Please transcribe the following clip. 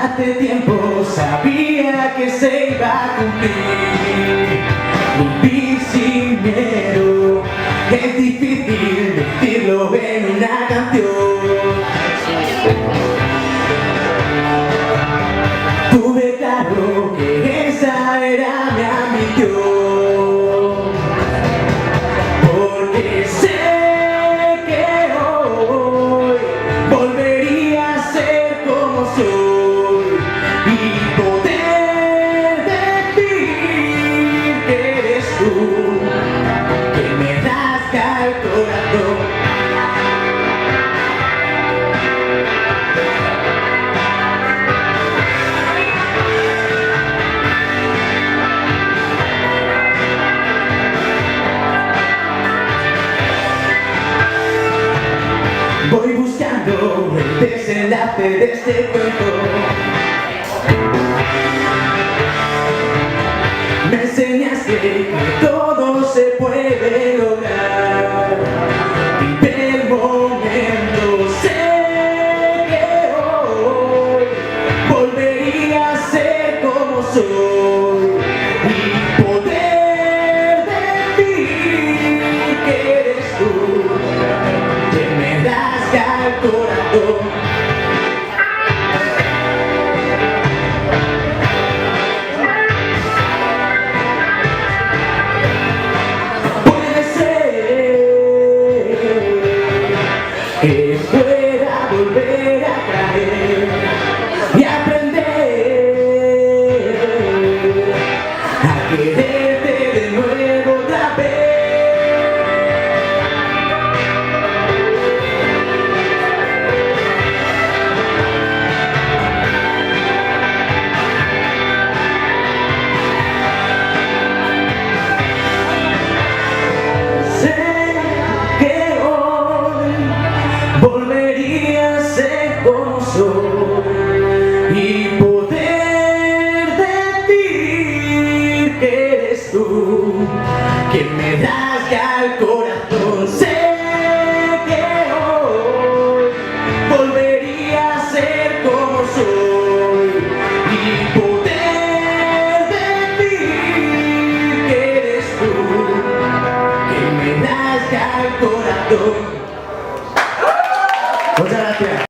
Hace tiempo sabía que se iba a cumplir. Vivir sin miedo, es difícil decirlo en una canción. Tuve claro que esa era mi ambición, porque sé que hoy volvería a ser como soy y poder decir que eres tú, que me rasga el corazón. Voy buscando el desenlace de este cuento. Me enseñaste que todo se puede lograr. Vive el momento, sé que hoy volvería a ser como soy y poder decir que eres tú, que me rasga el corazón. Puede ser que pueda volver a caer y aprender a quererte de nuevo otra vez. Volvería a ser como soy y poder decir que eres tú, que me rasga el corazón. Sé que hoy volvería a ser como soy y poder decir que eres tú, que me rasga el corazón. Muchas gracias.